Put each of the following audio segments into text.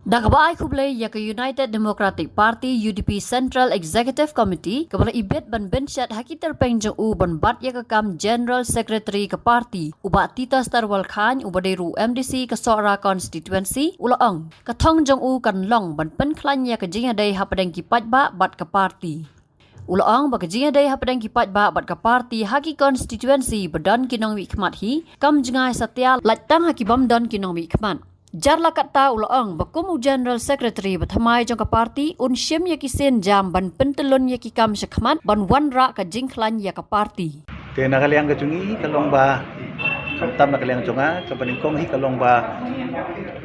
Dakabaay kublay ya ke United Democratic Party UDP Central Executive Committee kabala ibet ban benchat haki terpengjong u ban bat ya ke kam General Secretary ke parti uba Tita Starwal Khan uba deru MDC ke Sora Constituency ulaang katong jong u kan long ban pen klan ya ke jinga day hapadeng kipat ba bat ke parti. Ulaang baka jinga day hapadeng kipat ba bat ke parti haki constituency badan kinong wi khmat hi kam jingai satya latang haki bam don kinong wi khmat. Jarla kata ulaang bakumu General Secretary bathamai jong ka parti unsyem yaki sen jam ban pentelon yaki kam syakmat ban wanra ka jingklan ya ka parti. Te nakaliang kajungi kalong ba tam nakaliang jonga kapaningkong hi kalong ba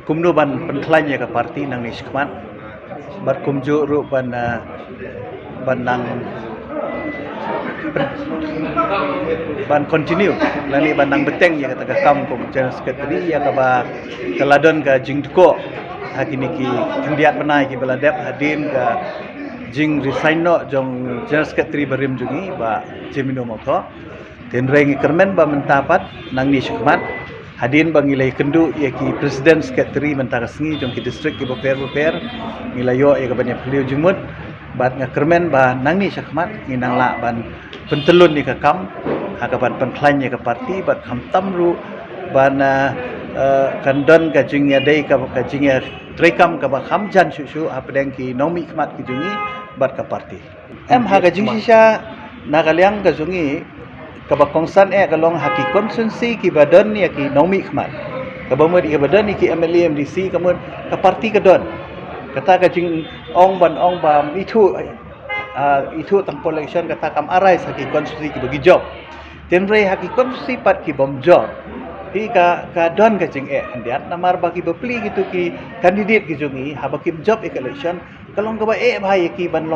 kumno ban penklan ya ka parti nang ni syakmat bat kumjo ru ban nang ban continue lani ban nang beteng ya kata kam ko General Secretary ya ka ba keladon ka jingko hakini ki kendiat benai ki beladep hadin ka jing resign no jong General Secretary barim jungi ba jemino motho ten rengi kermen ba mentapat nang ni syukmat hadin bang ilai kendu ya ki President Secretary mentara sengi jong ki district ki beper milayo ya ka banyak beliau jumut bat ngakermen ba nang ni syakmat nginang la ban pentelun ni ka kam hakaban penklan ya ka parti bat kham tamru ban kandon ka jingya dei ka jingya trekam ka ba kham jan shu apdeng ki nomi khmat ki jungi bat ka parti em ha ka jing sisa nakaliang ka jungi ka ba kongsan ka long haki konsensi ki badan ya ki nomi khmat ka ba mod ki badan ni ki MLA MDC kamun ka parti ka don kata kajing ong ba itu tampol election kata kam arai haki konstitusi ki bagi job tenre haki konstitusi pat ki bom job hi ka don kajing kandidat namar bagi bepli gitu ki kandidat ki jungi ha bagi job election kalong ka ba bhai ki ban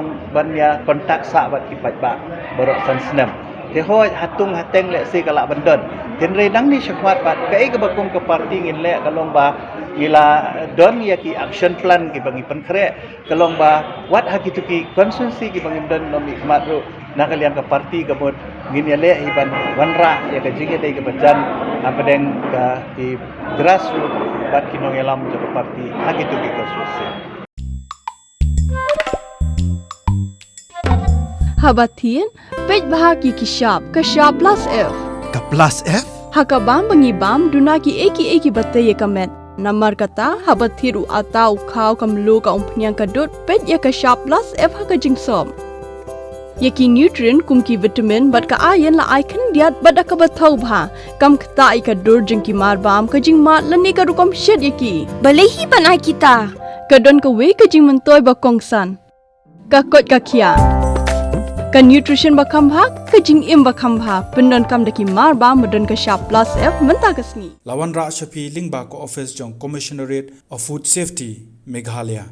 ya kontak sa bat ki pat ba borok san senam te hoi hatung hateng le si kala bandon tenre nang ni syakmat pat kai ka bakum ke parti ngin le kalong ba ngila don ya ki action plan ki bangi penkre kalong ba wat haki tu ki konsensi ki bangi don nomi khmat ru nakaliang ka parti ka mod ngin ya le iban wanra ya ka jinge dei ka bajan apadeng ka ki grassroots bat kinong elam ka parti haki tu ki konsensi Habatin, pej bahagi kishap plus F. Ka plus F? Hakabam bangibam dunaki eki batay kamet. Namar kata habathiru atau kau kamlu ka umpnyang kadut pej ya kishap plus F haka jingsom. Yaki nutrient kumki vitamin bat ka ayan la ikan diat bat ka bathau bha kam kta ikadur jingki marbam ka jing mat lani ka rukom shed yaki. Balehi banai kita. Kadon ka we ka jing mentoy ba kongsan. Ka kot ka kia. Ka nutrition bakam bha ka jing im bakam bha pendon kam daki mar ba modon ka sharp plus F menta kasni Lawan Ra Shafi Lingba ko office jong Commissionerate of Food Safety Meghalaya